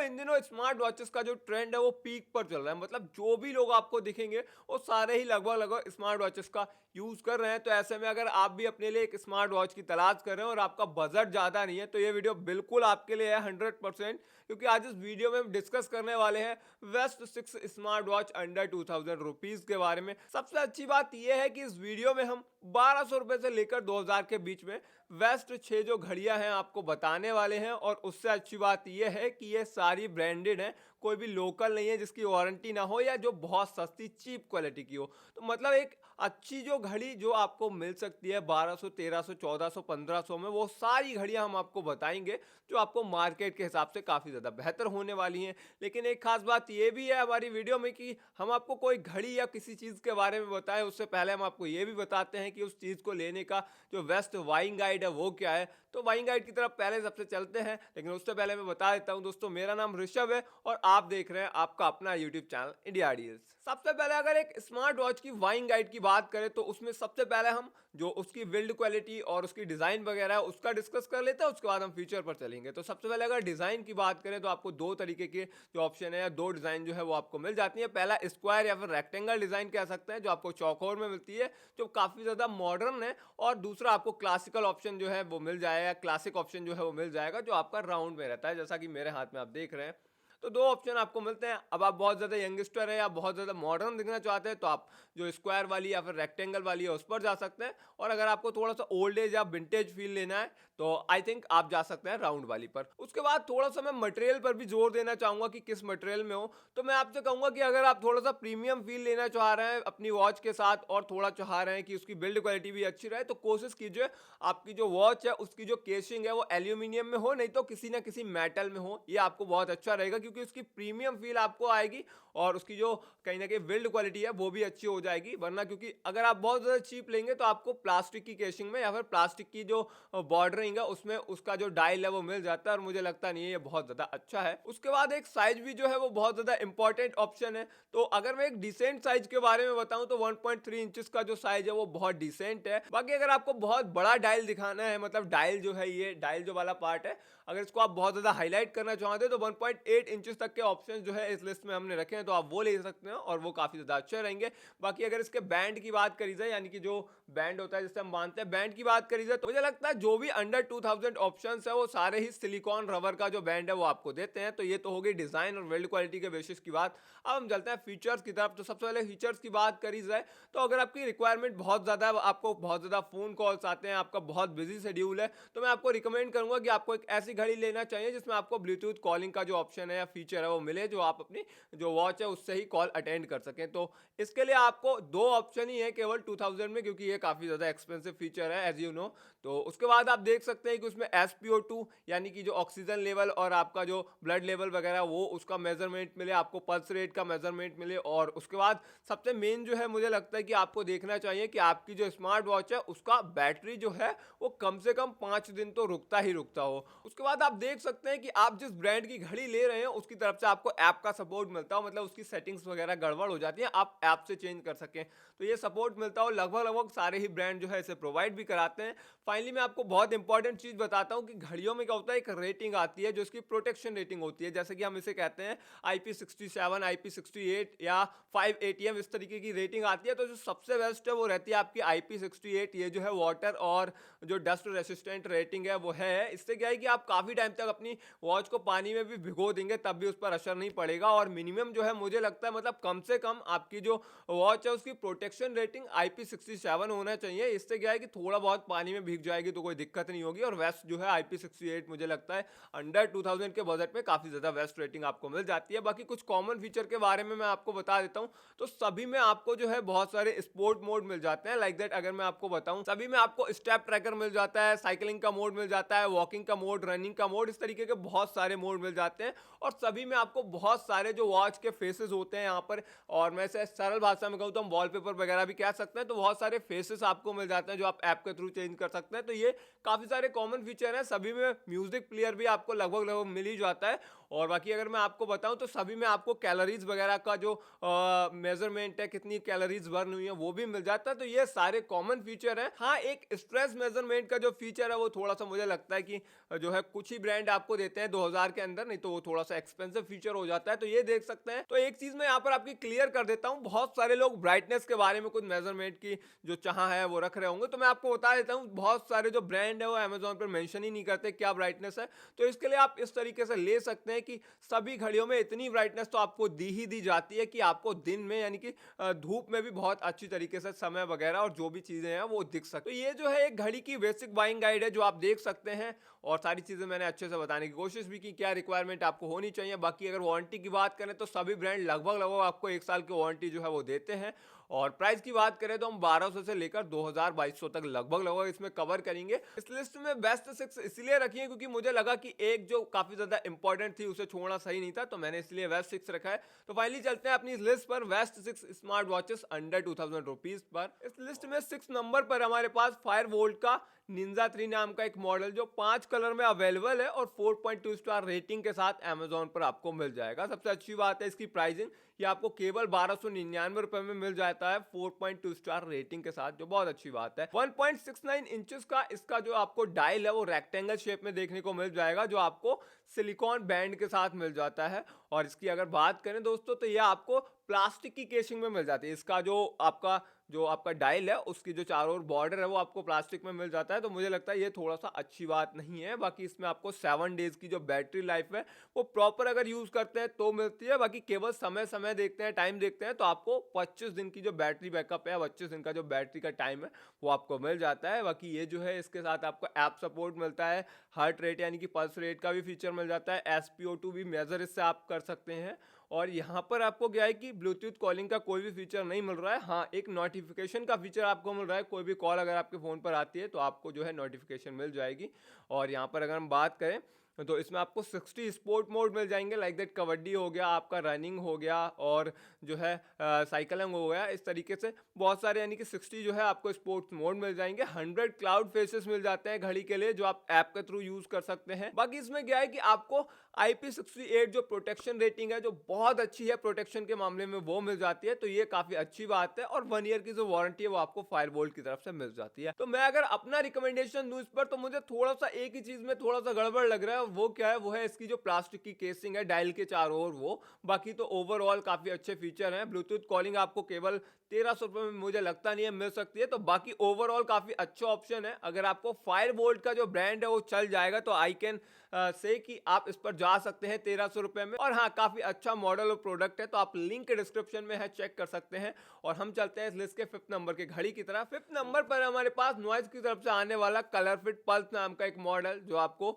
इन दिनों smart watches का जो ट्रेंड है वो पीक पर चल रहा है, मतलब जो भी लोग आपको दिखेंगे वो सारे ही लगभग लगभग स्मार्ट वॉचेस का यूज कर रहे हैं। तो ऐसे में अगर आप भी अपने लिए एक स्मार्ट वॉच की तलाश कर रहे हैं और आपका बजट ज्यादा नहीं है, तो ये वीडियो बिल्कुल आपके लिए है 100%। क्योंकि आज इस वीडियो में हम डिस्कस करने वाले हैं best 6 smart watch under 2000 rupees के बारे में। सबसे अच्छी बात यह है कि इस वीडियो में हम 1200 रुपए से लेकर 2000 के बीच में वेस्ट 6 जो घड़ियां हैं आपको बताने वाले हैं। और उससे अच्छी बात यह है कि ये सारी ब्रांडेड हैं, कोई भी लोकल नहीं है जिसकी वारंटी ना हो या जो बहुत सस्ती चीप क्वालिटी की हो। तो मतलब एक अच्छी जो घड़ी जो आपको मिल सकती है 1200, 1300, 1400, 1500 में, वो सारी घड़ियां हम आपको बताएंगे जो आपको मार्केट के हिसाब से काफ़ी ज़्यादा बेहतर होने वाली हैं। लेकिन एक खास बात ये भी है हमारी वीडियो में कि हम आपको कोई घड़ी या किसी चीज़ के बारे में बताएं उससे पहले हम आपको ये भी बताते हैं कि उस चीज़ को लेने का जो बेस्ट बाइंग गाइड है वो क्या है। तो बाइंग गाइड की तरफ पहले सबसे चलते हैं, लेकिन उससे पहले मैं बता देता हूं दोस्तों, मेरा नाम ऋषभ है और आप देख रहे हैं आपका अपना यूट्यूब चैनल इंडिया डील्स। सबसे पहले अगर एक स्मार्ट वॉच की बाइंग गाइड की बात करें तो उसमें सबसे पहले हम जो उसकी बिल्ड क्वालिटी और उसकी डिज़ाइन वगैरह है उसका डिस्कस कर लेते हैं, उसके बाद हम फीचर पर चलेंगे। तो सबसे पहले अगर डिज़ाइन की बात करें तो आपको दो तरीके के जो ऑप्शन है या दो डिज़ाइन जो है वो आपको मिल जाती है। पहला स्क्वायर या फिर रेक्टेंगल डिज़ाइन कह सकते हैं, जो आपको चौकोर में मिलती है, जो काफ़ी ज़्यादा मॉडर्न है। और दूसरा आपको क्लासिकल ऑप्शन जो है वो मिल जाएगा, क्लासिक ऑप्शन जो है वो मिल जाएगा, जो आपका राउंड में रहता है, जैसा कि मेरे हाथ में आप देख रहे हैं। तो दो ऑप्शन आपको मिलते हैं। अब आप बहुत ज़्यादा यंगस्टर है या बहुत ज़्यादा मॉडर्न दिखना चाहते हैं तो आप जो स्क्वायर वाली या फिर रेक्टेंगल वाली है उस पर जा सकते हैं। और अगर आपको थोड़ा सा ओल्ड एज या विंटेज फील लेना है तो आई थिंक आप जा सकते हैं राउंड वाली पर। उसके बाद थोड़ा सा मैं मटेरियल पर भी जोर देना चाहूँगा कि किस मटेरियल में हो। तो मैं आपसे कहूँगा कि अगर आप थोड़ा सा प्रीमियम फील लेना चाह रहे हैं अपनी वॉच के साथ और थोड़ा चाह रहे हैं कि उसकी बिल्ड क्वालिटी भी अच्छी रहे, तो कोशिश कीजिए आपकी जो वॉच है उसकी जो केसिंग है वो एल्यूमिनियम में हो, नहीं तो किसी ना किसी मेटल में हो। ये आपको बहुत अच्छा रहेगा क्योंकि उसकी प्रीमियम फील आपको आएगी और उसकी जो कहीं ना कहीं बिल्ड क्वालिटी है वो भी अच्छी हो जाएगी। वरना क्योंकि अगर आप बहुत ज़्यादा चीप लेंगे तो आपको प्लास्टिक की केसिंग में या फिर प्लास्टिक की जो बॉर्डरिंग है उसमें उसका जो डायल है वो मिल जाता है और मुझे लगता नहीं है ये बहुत ज़्यादा अच्छा है। उसके बाद एक साइज भी जो है वो बहुत ज़्यादा इंपॉर्टेंट ऑप्शन है। तो अगर मैं एक डिसेंट साइज के बारे में बताऊं तो 1.3 इंचेस का जो साइज है वो बहुत डिसेंट है। बाकी अगर आपको बहुत बड़ा डायल दिखाना है, मतलब डायल जो है, ये डायल जो वाला पार्ट है, अगर इसको आप बहुत ज़्यादा हाईलाइट करना चाहते हैं तो 1.8 इंचेस तक के ऑप्शन जो है इस लिस्ट में हमने रखे हैं, तो आप वो ले सकते हैं और वो काफ़ी ज़्यादा अच्छे रहेंगे। बाकी अगर इसके बैंड की बात करी जाए, यानी कि जो बैंड होता है जिससे हम मानते हैं, बैंड की बात करी जाए, तो मुझे लगता है जो भी अंडर 2000 ऑप्शंस है वो सारे ही सिलिकॉन रबर का जो बैंड है वो आपको देते हैं। तो ये तो हो गई डिज़ाइन और बिल्ड क्वालिटी के बेसिस की बात। अब हम चलते हैं फीचर्स की तरफ। तो सबसे पहले फीचर्स की बात करी जाए तो अगर आपकी रिक्वायरमेंट बहुत ज़्यादा है, आपको बहुत ज़्यादा फ़ोन कॉल्स आते हैं, आपका बहुत बिजी शेड्यूल है, तो मैं आपको रिकमेंड करूंगा कि आपको एक ऐसी घड़ी लेना चाहिए जिसमें आपको ब्लूटूथ कॉलिंग का जो ऑप्शन है या फीचर है वो मिले, जो आप अपनी जो वॉच है उससे ही कॉल अटेंड कर सकें। तो इसके लिए आपको दो ऑप्शन ही है केवल 2000 में, क्योंकि ये काफ़ी ज़्यादा एक्सपेंसिव फीचर है एज यू नो। तो उसके बाद आप देख सकते हैं कि उसमें SpO2 यानी कि जो ऑक्सीजन लेवल और आपका जो ब्लड लेवल वगैरह वो उसका मेजरमेंट मिले, आपको पल्स रेट का मेजरमेंट मिले। और उसके बाद सबसे मेन जो है मुझे लगता है कि आपको देखना चाहिए कि आपकी जो स्मार्ट वॉच है उसका बैटरी जो है वो कम से कम 5 दिन तो रुकता ही रुकता हो। उसके बाद आप देख सकते हैं कि आप जिस ब्रांड की घड़ी ले रहे हैं उसकी तरफ से आपको ऐप का सपोर्ट मिलता हो, मतलब उसकी सेटिंग्स वगैरह गड़बड़ हो जाती है आप ऐप से चेंज कर सकें, तो ये सपोर्ट मिलता हो। लगभग लगभग सारे ही ब्रांड जो है इसे प्रोवाइड भी कराते हैं। फाइनली मैं आपको बहुत इंपॉर्टेंट चीज बताता हूँ कि घड़ियों में क्या होता है, एक रेटिंग आती है जो इसकी प्रोटेक्शन रेटिंग होती है, जैसे कि हम इसे कहते हैं IP67, IP68 या 5 ATM, इस तरीके की रेटिंग आती है। तो जो सबसे बेस्ट है वो रहती है आपकी IP68। ये जो है वाटर और जो डस्ट रेसिस्टेंट रेटिंग है वो है। इससे क्या है कि आप काफ़ी टाइम तक अपनी वॉच को पानी में भी भिगो देंगे तब भी उस पर असर नहीं पड़ेगा। और मिनिमम जो है मुझे लगता है, मतलब कम से कम आपकी जो वॉच है उसकी प्रोटेक्शन रेटिंग IP67 होना चाहिए। इससे क्या है कि थोड़ा बहुत पानी में भीग जाएगी तो कोई दिक्कत नहीं होगी। और वेस्ट जो है IP68 मुझे लगता है अंडर 2000 के बजट में काफ़ी ज़्यादा वेस्ट रेटिंग आपको मिल जाती है। बाकी कुछ कॉमन फीचर के बारे में मैं आपको बता देता हूँ। तो सभी में आपको जो है बहुत सारे स्पोर्ट मोड मिल जाते हैं। लाइक दैट अगर मैं आपको बताऊं, सभी में आपको स्टेप ट्रैकर मिल जाता है, साइकिलिंग का मोड मिल जाता है, वॉकिंग का मोड, रनिंग का मोड, इस तरीके के बहुत सारे मोड मिल जाते हैं। और सभी में आपको बहुत सारे जो वॉच के फेसेस होते हैं यहाँ पर, और मैं से सरल भाषा में कहूँ तो हम वॉलपेपर वगैरह भी कह सकते हैं, तो बहुत सारे फेसेस आपको मिल जाते हैं जो आप ऐप के थ्रू चेंज कर सकते हैं। तो ये काफ़ी सारे कॉमन फीचर हैं। सभी में म्यूजिक प्लेयर भी आपको लगभग लगभग मिल ही जाता है। और बाकी अगर मैं आपको बताऊं तो सभी में आपको कैलोरीज वगैरह का जो मेजरमेंट है, कितनी कैलोरीज बर्न हुई है, वो भी मिल जाता है। तो ये सारे कॉमन फीचर हैं। हाँ, एक स्ट्रेस मेजरमेंट का जो फीचर है वो थोड़ा सा मुझे लगता है कि जो है कुछ ही ब्रांड आपको देते हैं 2000 के अंदर, नहीं तो वो थोड़ा सा एक्सपेंसिव फीचर हो जाता है। तो ये देख सकते हैं। तो एक चीज मैं यहाँ पर आपकी क्लियर कर देता हूँ, बहुत सारे लोग ब्राइटनेस के बारे में कुछ मेजरमेंट की जो चाह है वो रख रहे होंगे, तो मैं आपको बता देता हूँ बहुत सारे जो ब्रांड है वो अमेजोन पर मेंशन ही नहीं करते क्या ब्राइटनेस है। तो इसके लिए आप इस तरीके से ले सकते हैं कि सभी घड़ियों में इतनी ब्राइटनेस तो आपको दी ही दी जाती है कि आपको दिन में यानी कि धूप में भी बहुत अच्छी तरीके से समय वगैरह और जो भी चीजें हैं वो दिख सकती। तो ये जो है एक घड़ी की बेसिक बाइंग गाइड है जो आप देख सकते हैं, और सारी चीजें मैंने अच्छे से बताने की कोशिश भी की, क्या रिक्वायरमेंट आपको होनी चाहिए। बाकी अगर वारंटी की बात करें तो सभी ब्रांड लगभग लगभग आपको 1 साल की वारंटी जो है वो देते हैं। और प्राइस की बात करें तो हम 1200 से लेकर 2200 तक लगभग लगभग इसमें कवर करेंगे। इस लिस्ट में बेस्ट 6 इसलिए रखी है क्योंकि मुझे लगा कि एक जो काफी ज्यादा इंपॉर्टेंट थी उसे छोड़ना सही नहीं था, तो मैंने इसलिए बेस्ट 6 रखा है। तो फाइनली चलते हैं अपनी इस लिस्ट पर, best 6 smart watches under 2000 rupees per. इस लिस्ट में 6 नंबर पर हमारे पास फायर वोल्ट का निंजा 3 नाम का एक मॉडल जो 5 कलर में अवेलेबल है और 4.2 स्टार रेटिंग के साथ अमेजोन पर आपको मिल जाएगा। सबसे अच्छी बात है इसकी प्राइसिंग, ये आपको केवल 1299 रुपए में मिल जाता है 4.2 स्टार रेटिंग के साथ, जो बहुत अच्छी बात है। 1.69 इंचेस का इसका जो आपको डायल है वो रेक्टेंगल शेप में देखने को मिल जाएगा, जो आपको सिलिकॉन बैंड के साथ मिल जाता है। और इसकी अगर बात करें दोस्तों तो ये आपको प्लास्टिक की केसिंग में मिल जाती है। इसका जो आपका डायल है उसकी जो चारों ओर बॉर्डर है वो आपको प्लास्टिक में मिल जाता है, तो मुझे लगता है ये थोड़ा सा अच्छी बात नहीं है। बाकी इसमें आपको 7 डेज की जो बैटरी लाइफ है वो प्रॉपर अगर यूज करते हैं तो मिलती है। बाकी केवल समय देखते हैं, टाइम देखते हैं तो आपको 25 दिन की जो बैटरी बैकअप है, 25 दिन का जो बैटरी का टाइम है वो आपको मिल जाता है। बाकी ये जो है इसके साथ आपको ऐप सपोर्ट मिलता है, हार्ट रेट यानी कि पल्स रेट का भी फीचर मिल जाता है, SpO2 भी मेजर इससे आप कर सकते हैं। और यहाँ पर आपको क्या है कि ब्लूटूथ कॉलिंग का कोई भी फीचर नहीं मिल रहा है। हाँ, एक नोटिफिकेशन का फीचर आपको मिल रहा है, कोई भी कॉल अगर आपके फ़ोन पर आती है तो आपको जो है नोटिफिकेशन मिल जाएगी। और यहाँ पर अगर हम बात करें तो इसमें आपको 60 स्पोर्ट मोड मिल जाएंगे, लाइक दैट कबड्डी हो गया, आपका रनिंग हो गया, और जो है साइकिलिंग हो गया। इस तरीके से बहुत सारे यानी कि 60 जो है आपको स्पोर्ट्स मोड मिल जाएंगे। 100 क्लाउड फेसेस मिल जाते हैं घड़ी के लिए जो आप ऐप के थ्रू यूज कर सकते हैं। बाकी इसमें क्या है कि आपको IP68 जो प्रोटेक्शन रेटिंग है जो बहुत अच्छी है प्रोटेक्शन के मामले में वो मिल जाती है, तो ये काफी अच्छी बात है। और 1 ईयर की जो वारंटी है वो आपको फायरवोल्ट की तरफ से मिल जाती है। तो मैं अगर अपना रिकमेंडेशन दूं इस पर तो मुझे थोड़ा सा एक ही चीज में थोड़ा सा गड़बड़ लग रहा है, वो क्या है, वो है इसकी जो प्लास्टिक की केसिंग है डायल के चारों ओर वो। बाकी तो ओवरऑल काफी अच्छे फीचर हैं। ब्लूटूथ कॉलिंग आपको केवल 1300 रुपए में मुझे लगता नहीं है मिल सकती है। तो बाकी ओवरऑल काफी अच्छा ऑप्शन है। अगर आपको फायरवोल्ट का जो ब्रांड है वो चल जाएगा तो आई कैन से कि आप इस पर जा सकते हैं 1300 रुपए में। और हाँ, काफी अच्छा मॉडल और प्रोडक्ट है, तो आप लिंक डिस्क्रिप्शन में है, चेक कर सकते हैं। और हम चलते हैं इस लिस्ट के 5th नंबर के घड़ी की तरफ। 5th नंबर पर हमारे पास नॉइज की तरफ से आने वाला कलर फिट पल्स नाम का एक मॉडल जो आपको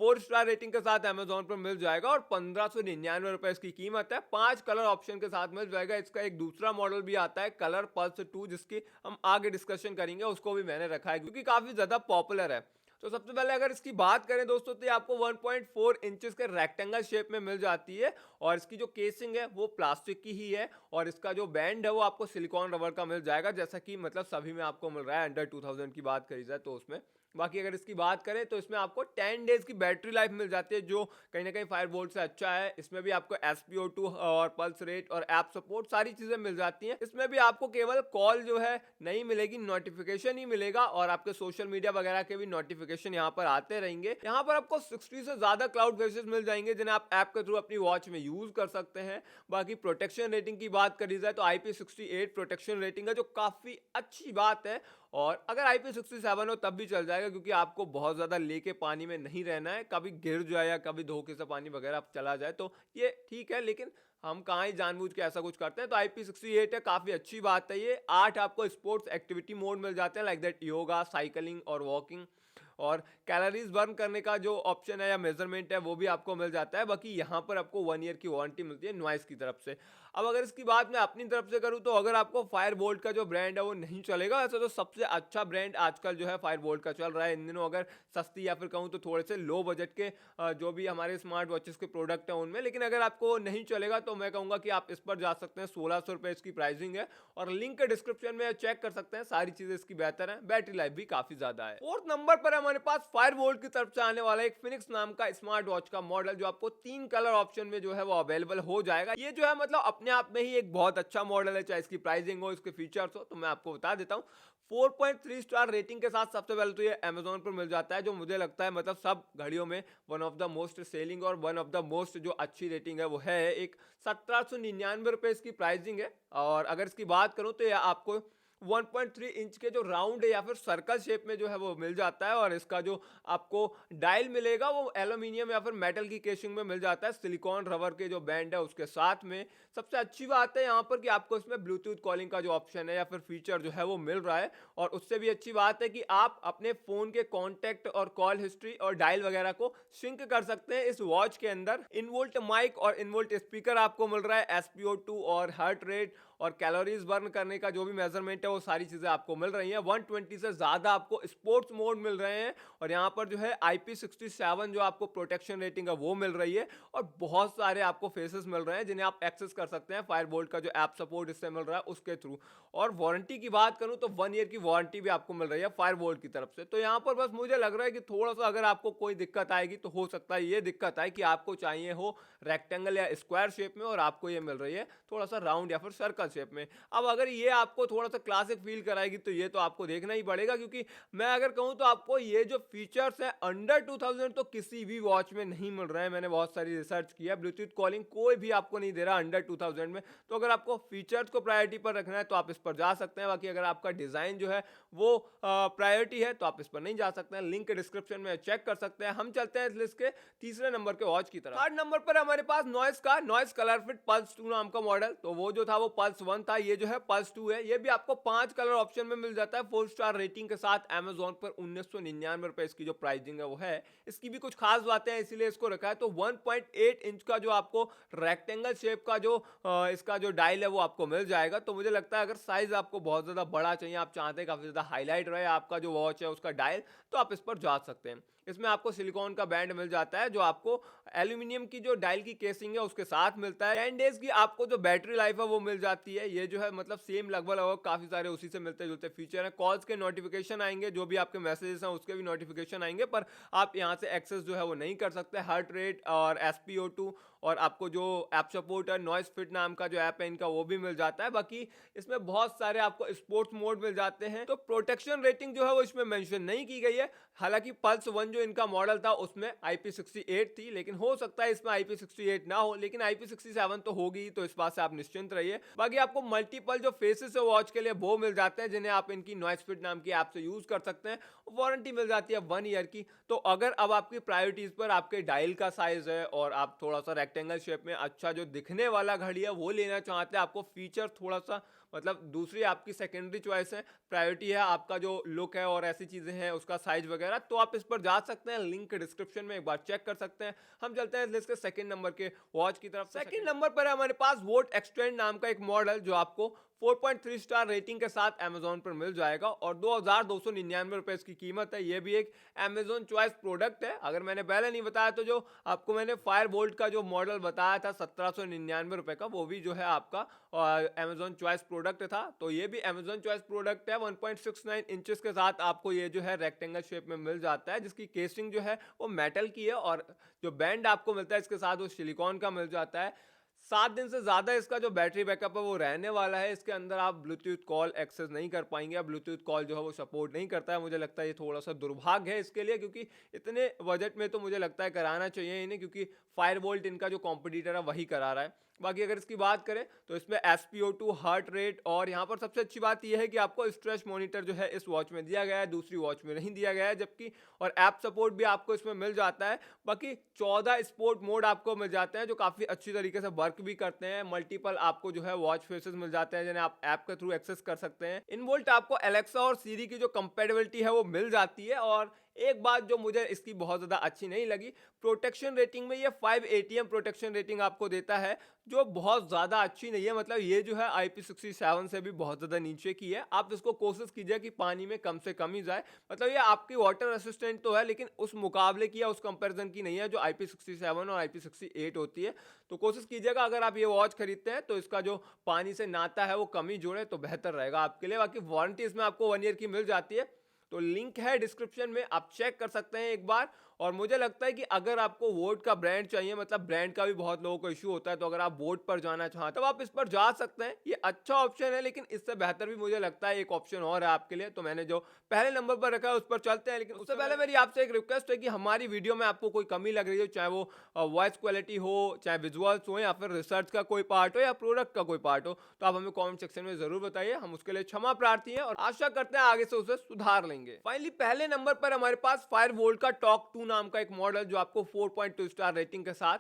4 स्टार रेटिंग के साथ अमेजोन पर मिल जाएगा और 1599 रुपए इसकी कीमत है। 5 कलर ऑप्शन के साथ मिल जाएगा। इसका एक दूसरा मॉडल भी आता है कलर पल्स 2, जिसकी हम आगे डिस्कशन करेंगे, उसको भी मैंने रखा है क्योंकि काफी ज्यादा पॉपुलर है। तो सबसे पहले अगर इसकी बात करें दोस्तों तो ये आपको 1.4 इंचेस के रेक्टेंगल शेप में मिल जाती है और इसकी जो केसिंग है वो प्लास्टिक की ही है और इसका जो बैंड है वो आपको सिलिकॉन रबर का मिल जाएगा, जैसा कि मतलब सभी में आपको मिल रहा है। अंडर 2000 की बात करी जाए तो उसमें बाकी अगर इसकी बात करें तो इसमें आपको 10 डेज की बैटरी लाइफ मिल जाती है जो कहीं ना कहीं फायरवोल्ट से अच्छा है। इसमें भी आपको SpO2 और पल्स रेट और ऐप सपोर्ट सारी चीजें मिल जाती हैं। इसमें भी आपको केवल कॉल जो है नहीं मिलेगी, नोटिफिकेशन ही मिलेगा और आपके सोशल मीडिया वगैरह के भी नोटिफिकेशन यहाँ पर आते रहेंगे। यहाँ पर आपको 60 से ज्यादा क्लाउड बेसिस मिल जाएंगे जिन्हें आप ऐप के थ्रू अपनी वॉच में यूज कर सकते हैं। बाकी प्रोटेक्शन रेटिंग की बात करी जाए तो IP68 प्रोटेक्शन रेटिंग है जो काफी अच्छी बात है। और अगर IP67 हो तब भी चल जाएगा क्योंकि आपको बहुत ज़्यादा लेके पानी में नहीं रहना है, कभी गिर जाए या कभी धोखे से पानी वगैरह चला जाए तो ये ठीक है, लेकिन हम कहाँ ही जानबूझ के ऐसा कुछ करते हैं। तो IP68 है, काफ़ी अच्छी बात है ये। 8 आपको स्पोर्ट्स एक्टिविटी मोड मिल जाते हैं, लाइक दैट योगा, साइकिलिंग और वॉकिंग। और कैलोरीज बर्न करने का जो ऑप्शन है या मेजरमेंट है वो भी आपको मिल जाता है। बाकी यहाँ पर आपको 1 ईयर की वारंटी मिलती है नॉइस की तरफ से। अब अगर इसकी बात मैं अपनी तरफ से करूँ तो अगर आपको फायरवोल्ट का जो ब्रांड है वो नहीं चलेगा, वैसे तो सबसे अच्छा ब्रांड आजकल जो है फायरवोल्ट का चल रहा है इन दिनों। अगर सस्ती या फिर कहूँ तो थोड़े से लो बजट के जो भी हमारे स्मार्ट वॉचेस के प्रोडक्ट हैं उनमें, लेकिन अगर आपको नहीं चलेगा तो मैं कहूँगा कि आप इस पर जा सकते हैं। 1600 रुपये इसकी प्राइसिंग है और लिंक डिस्क्रिप्शन में चेक कर सकते हैं, सारी चीज़ें इसकी बेहतर है, बैटरी लाइफ भी काफ़ी ज़्यादा है। 4th नंबर पर हमारे हमारे पास फायरबोल्ट की तरफ से आने वाला एक फिनिक्स नाम का स्मार्ट वॉच का मॉडल जो आपको 3 कलर ऑप्शन में जो है वो अवेलेबल हो जाएगा। ये जो है मतलब अपने आप में ही एक बहुत अच्छा मॉडल है, चाहे इसकी प्राइसिंग हो, इसके फीचर्स हो, तो मैं आपको बता देता हूँ। 4.3 स्टार रेटिंग के साथ सबसे पहले तो ये अमेजोन पर मिल जाता है, जो मुझे लगता है मतलब सब घड़ियों में one of the most selling और वन ऑफ द मोस्ट जो अच्छी रेटिंग है वो है। एक 1799 रुपये इसकी प्राइसिंग है। और अगर इसकी बात करूँ तो ये आपको 1.3 इंच के जो राउंड या फिर सर्कल शेप में जो है वो मिल जाता है। और इसका जो आपको डायल मिलेगा वो एल्यूमिनियम या फिर मेटल की केशिंग में मिल जाता है, सिलिकॉन रबर के जो बैंड है उसके साथ में। सबसे अच्छी बात है यहाँ पर कि आपको इसमें ब्लूटूथ कॉलिंग का जो ऑप्शन है या फिर फीचर जो है वो मिल रहा है। और उससे भी अच्छी बात है कि आप अपने फ़ोन के कॉन्टैक्ट और कॉल हिस्ट्री और डायल वगैरह को सिंक कर सकते हैं इस वॉच के अंदर। इनवोल्ट माइक और इनवोल्ट स्पीकर आपको मिल रहा है, SpO2 और हार्ट रेट और कैलोरीज बर्न करने का जो भी मेजरमेंट है वो सारी चीज़ें आपको मिल रही हैं। 120 से ज़्यादा आपको स्पोर्ट्स मोड मिल रहे हैं। और यहाँ पर जो है IP67 जो आपको प्रोटेक्शन रेटिंग है वो मिल रही है। और बहुत सारे आपको फेसेस मिल रहे हैं जिन्हें आप एक्सेस कर सकते हैं फायरबोल्ट का जो ऐप सपोर्ट इससे मिल रहा है उसके थ्रू। और वारंटी की बात करूँ तो 1 ईयर की वारंटी भी आपको मिल रही है फायरबोल्ट की तरफ से। तो यहाँ पर बस मुझे लग रहा है कि थोड़ा सा अगर आपको कोई दिक्कत आएगी तो हो सकता है ये दिक्कत आए कि आपको चाहिए हो रेक्टेंगल या स्क्वायर शेप में और आपको ये मिल रही है थोड़ा सा राउंड या फिर सर्कल शेप में। अब अगर ये आपको थोड़ा सा क्लासिक फील कराएगी तो ये तो आपको देखना ही पड़ेगा, क्योंकि मैं अगर कहूँ तो आपको ये जो फीचर्स है अंडर 2000 तो किसी भी वॉच में नहीं मिल रहे हैं। मैंने बहुत सारी रिसर्च किया, ब्लूटूथ कॉलिंग कोई भी आपको नहीं दे रहा अंडर 2000 में। तो अगर आपको फीचर्स को प्रायोरिटी पर रखना है तो आप इस पर जा सकते हैं। बाकी अगर आपका डिजाइन जो है वो प्रायोरिटी है तो आप इस पर नहीं जा सकते हैं। लिंक डिस्क्रिप्शन में चेक कर सकते हैं। हम चलते हैं इस लिस्ट के तीसरे नंबर के वॉच की तरफ। थर्ड नंबर पर हमारे पास नॉइस कलर फिट पल्स 2 नाम का मॉडल। तो वो जो था वो पल्स 1 था, ये जो है पल्स 2 है। ये भी आपको 5 कलर ऑप्शन में मिल जाता है 4 स्टार रेटिंग के साथ। अमेजोन पर 1999 रुपए इसकी जो प्राइसिंग है वो है। इसकी भी कुछ खास बातें हैं इसीलिए इसको रखा है। तो 1.8 इंच का जो आपको रेक्टेंगल शेप का जो इसका जो डायल है वो आपको मिल जाएगा। तो मुझे लगता है अगर साइज आपको बहुत ज्यादा बड़ा चाहिए, आप चाहते हैं काफी ज्यादा हाईलाइट रहे आपका जो वॉच है उसका डायल, तो आप इस पर जा सकते हैं। इसमें आपको सिलिकॉन का बैंड मिल जाता है जो आपको एल्यूमिनियम की जो डायल की केसिंग है उसके साथ मिलता है। 10 डेज की आपको जो बैटरी लाइफ है वो मिल जाती है। ये जो है मतलब सेम लगभग लगभग काफी सारे उसी से मिलते जुलते फीचर हैं। कॉल्स के नोटिफिकेशन आएंगे, जो भी आपके मैसेजेस हैं उसके भी नोटिफिकेशन आएंगे, पर आप यहाँ से एक्सेस जो है वो नहीं कर सकते। हार्ट रेट और SpO2 और आपको जो ऐप सपोर्ट है नॉइस फिट नाम का जो ऐप है इनका वो भी मिल जाता है। बाकी इसमें बहुत सारे आपको स्पोर्ट्स मोड मिल जाते हैं। तो प्रोटेक्शन रेटिंग जो है वो इसमें मेंशन नहीं की गई है। हालांकि पल्स 1 जो इनका मॉडल था उसमें IP68 थी, लेकिन हो सकता है इसमें IP68 ना हो, लेकिन IP67 तो होगी, तो इस बात से आप निश्चिंत रहिए। बाकी आपको मल्टीपल जो फेसेस है वॉच के लिए वो मिल जाते हैं जिन्हें आप इनकी नॉइस फिट नाम की ऐप से यूज कर सकते हैं। वारंटी मिल जाती है 1 ईयर की। तो अगर अब आपकी प्रायोरिटीज पर आपके डायल का साइज है और आप थोड़ा सा रेक्टेंगल शेप में अच्छा जो दिखने वाला घड़ी है वो लेना चाहते हैं, आपको फीचर थोड़ा सा मतलब दूसरी आपकी सेकेंडरी चॉइस है, प्रायोरिटी है आपका जो लुक है और ऐसी चीजें हैं उसका साइज वगैरह, तो आप इस पर जा सकते हैं। लिंक डिस्क्रिप्शन में एक बार चेक कर सकते हैं। हम चलते हैं लिस्ट के सेकंड नंबर के वॉच की तरफ। सेकंड नंबर पर है हमारे पास वोट एक्सटेंड नाम का एक मॉडल जो आपको 4.3 स्टार रेटिंग के साथ अमेजोन पर मिल जाएगा और 2299 रुपए इसकी कीमत है। ये भी एक अमेजोन चॉइस प्रोडक्ट है। अगर मैंने पहले नहीं बताया तो जो आपको मैंने फायर बोल्ट का जो मॉडल बताया था 1799 रुपए का, वो भी जो है आपका अमेजोन चॉइस प्रोडक्ट था। तो ये भी अमेजोन चॉइस प्रोडक्ट है। 1.69 इंचेस के साथ आपको ये जो है रेक्टेंगल शेप में मिल जाता है, जिसकी केसिंग जो है वो मेटल की है और जो बैंड आपको मिलता है इसके साथ वो सिलिकॉन का मिल जाता है। 7 दिन से ज़्यादा इसका जो बैटरी बैकअप है वो रहने वाला है। इसके अंदर आप ब्लूटूथ कॉल एक्सेस नहीं कर पाएंगे, या ब्लूटूथ कॉल जो है वो सपोर्ट नहीं करता है। मुझे लगता है ये थोड़ा सा दुर्भाग्य है इसके लिए, क्योंकि इतने बजट में तो मुझे लगता है कराना चाहिए इन्हें, क्योंकि फायरबोल्ट इनका जो कॉम्पिटिटर है वही करा रहा है। बाकी अगर इसकी बात करें तो इसमें SpO2 हार्ट रेट और यहाँ पर सबसे अच्छी बात यह है कि आपको स्ट्रेस मॉनिटर जो है इस वॉच में दिया गया है, दूसरी वॉच में नहीं दिया गया है। जबकि और ऐप सपोर्ट भी आपको इसमें मिल जाता है। बाकी 14 स्पोर्ट मोड आपको मिल जाते हैं जो काफ़ी अच्छी तरीके से वर्क भी करते हैं। मल्टीपल आपको जो है वॉच फेसेस मिल जाते हैं जिन्हें आप ऐप के थ्रू एक्सेस कर सकते हैं। इनवोल्ट आपको एलेक्सा और सीरी की जो कंपेटेबिलिटी है वो मिल जाती है। और एक बात जो मुझे इसकी बहुत ज़्यादा अच्छी नहीं लगी, प्रोटेक्शन रेटिंग में ये 5 ATM प्रोटेक्शन रेटिंग आपको देता है, जो बहुत ज़्यादा अच्छी नहीं है। मतलब ये जो है IP67 से भी बहुत ज़्यादा नीचे की है। आप इसको कोशिश कीजिए कि पानी में कम से कम ही जाए। मतलब ये आपकी वाटर रेसिस्टेंट तो है, लेकिन उस मुकाबले की या उस कंपैरिजन की नहीं है जो IP67 और IP68 होती है। तो कोशिश कीजिएगा अगर आप ये वॉच खरीदते हैं तो इसका जो पानी से नाता है वो कम ही जोड़े तो बेहतर रहेगा आपके लिए। बाकी वारंटी इसमें आपको 1 ईयर की मिल जाती है। तो लिंक है डिस्क्रिप्शन में, आप चेक कर सकते हैं एक बार। और मुझे लगता है कि अगर आपको वोट का ब्रांड चाहिए, मतलब ब्रांड का भी बहुत लोगों को इश्यू होता है, तो अगर आप वोट पर जाना चाहते हैं तो आप इस पर जा सकते हैं। ये अच्छा ऑप्शन है, लेकिन इससे बेहतर भी मुझे लगता है एक ऑप्शन और है आपके लिए, तो मैंने जो पहले नंबर पर रखा है उस पर चलते हैं। लेकिन उससे पहले मेरी आपसे एक रिक्वेस्ट है कि हमारी वीडियो में आपको कोई कमी लग रही हो, चाहे वो वॉइस क्वालिटी हो, चाहे विजुअल्स हो, या फिर रिसर्च का कोई पार्ट हो, या प्रोडक्ट का कोई पार्ट हो, तो आप हमें कमेंट सेक्शन में जरूर बताइए। हम उसके लिए क्षमा प्रार्थी हैं और आशा करते हैं आगे से उसे सुधार लेंगे। फाइनली पहले नंबर पर हमारे पास फायर वोल्ट का टॉक 2 नाम का एक मॉडल, जो आपको 4.2 स्टार रेटिंग के साथ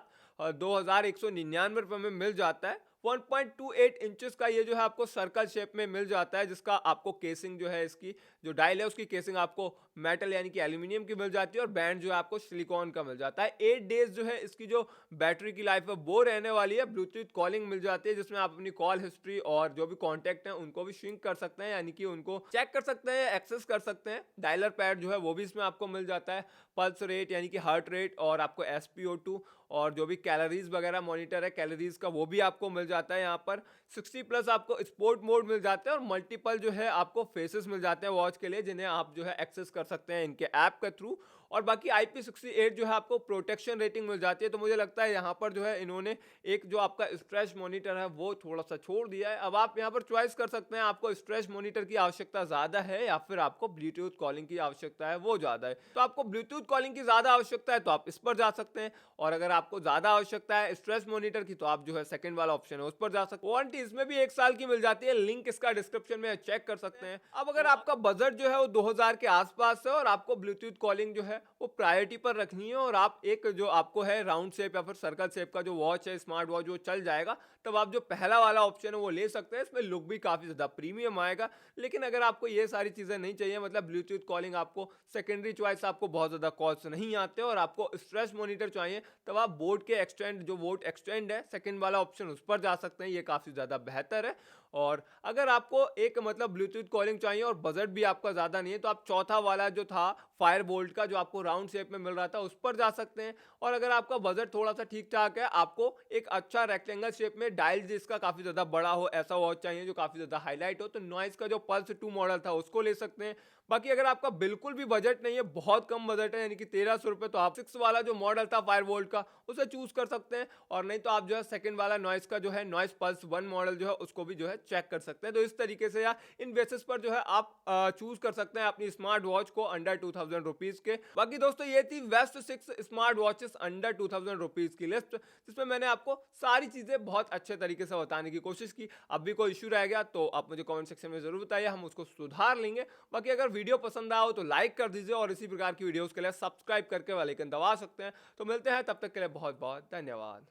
2199 रुपए में मिल जाता है। 1.28 इंचेस का ये जो है आपको सर्कल शेप में मिल जाता है, जिसका आपको केसिंग जो है, इसकी जो डायल है उसकी केसिंग आपको मेटल यानी कि एल्यूमिनियम की मिल जाती है, और बैंड जो है आपको सिलिकॉन का मिल जाता है। 8 डेज जो है इसकी जो बैटरी की लाइफ है वो रहने वाली है। ब्लूटूथ कॉलिंग मिल जाती है, जिसमें आप अपनी कॉल हिस्ट्री और जो भी कॉन्टैक्ट हैं उनको भी सिंक कर सकते हैं, यानी कि उनको चेक कर सकते हैं, एक्सेस कर सकते हैं। डायलर पैड जो है वो भी इसमें आपको मिल जाता है, पल्स रेट यानी कि हार्ट रेट, और आपको SpO2 और जो भी कैलोरीज वगैरह मॉनिटर है कैलोरीज का, वो भी आपको मिल जाता है। यहाँ पर 60 प्लस आपको स्पोर्ट मोड मिल जाते हैं, और मल्टीपल जो है आपको फेसेस मिल जाते हैं वॉच के लिए, जिन्हें आप जो है एक्सेस कर सकते हैं इनके ऐप के थ्रू। और बाकी IP68 जो है आपको प्रोटेक्शन रेटिंग मिल जाती है। तो मुझे लगता है यहाँ पर जो है इन्होंने एक जो आपका स्ट्रेच मॉनिटर है वो थोड़ा सा छोड़ दिया है। अब आप यहाँ पर चॉइस कर सकते हैं, आपको स्ट्रेच मॉनिटर की आवश्यकता ज्यादा है या फिर आपको ब्लूटूथ कॉलिंग की आवश्यकता है वो ज्यादा है। तो आपको ब्लूटूथ कॉलिंग की ज्यादा आवश्यकता है तो आप इस पर जा सकते हैं, और अगर आपको ज्यादा आवश्यकता है स्ट्रेच मॉनिटर की तो आप जो है सेकंड वाला ऑप्शन है उस पर जा सकते हैं। वारंटी इसमें भी 1 साल की मिल जाती है, लिंक इसका डिस्क्रिप्शन में चेक कर सकते हैं। अब अगर आपका बजट जो है वो 2000 के आसपास है, और आपको ब्लूटूथ कॉलिंग जो है वो प्रायोरिटी पर रखनी है, और आप एक जो आपको है राउंड शेप या फिर सर्कल शेप का जो वॉच है, स्मार्ट वॉच, वो चल जाएगा, तब आप जो पहला वाला ऑप्शन है वो ले सकते हैं। इसमें लुक भी काफी ज्यादा प्रीमियम आएगा। लेकिन अगर आपको ये सारी चीजें नहीं चाहिए, मतलब ब्लूटूथ कॉलिंग आपको सेकेंडरी चॉइस, आपको बहुत ज्यादा कॉल्स नहीं आते, और आपको स्ट्रेच मॉनिटर चाहिए, तब आप बोर्ड के एक्सटेंड, जो बोर्ड एक्सटेंड है सेकंड वाला ऑप्शन, उस पर जा सकते हैं। ये काफी ज्यादा बेहतर है। और अगर आपको एक मतलब ब्लूटूथ कॉलिंग चाहिए और बजट भी आपका ज्यादा नहीं है, तो आप चौथा वाला जो था फायर बोल्ट का, जो आपको राउंड शेप में मिल रहा था, उस पर जा सकते हैं। और अगर आपका बजट थोड़ा सा ठीक ठाक है, आपको एक अच्छा रेक्टेंगल शेप में डायल जिसका काफी ज्यादा बड़ा हो ऐसा वॉच चाहिए, जो काफी ज्यादा हाईलाइट हो, तो नॉइस का जो पल्स 2 मॉडल था उसको ले सकते हैं। बाकी अगर आपका बिल्कुल भी बजट नहीं है, बहुत कम बजट है यानी कि 1300 रुपए, तो आप 6 वाला जो मॉडल था फायर वोल्ट का उसे चूज कर सकते हैं। और नहीं तो आप जो है सेकंड वाला नॉइस का जो है नॉइस पल्स 1 मॉडल जो है उसको भी जो है चेक कर सकते हैं। तो इस तरीके से या इन बेसिस पर जो है आप चूज कर सकते हैं अपनी स्मार्ट वॉच को अंडर 2000 रुपीज के। बाकी दोस्तों ये थी best 6 smart watches under 2000 rupees की लिस्ट, जिसमें मैंने आपको सारी चीजें बहुत अच्छे तरीके से बताने की कोशिश की। अब भी कोई इश्यू रह गया तो आप मुझे कमेंट सेक्शन में जरूर बताइए, हम उसको सुधार लेंगे। बाकी अगर वीडियो पसंद आया हो तो लाइक कर दीजिए, और इसी प्रकार की वीडियोस के लिए सब्सक्राइब करके वाले आइकन दबा सकते हैं। तो मिलते हैं, तब तक के लिए बहुत बहुत धन्यवाद।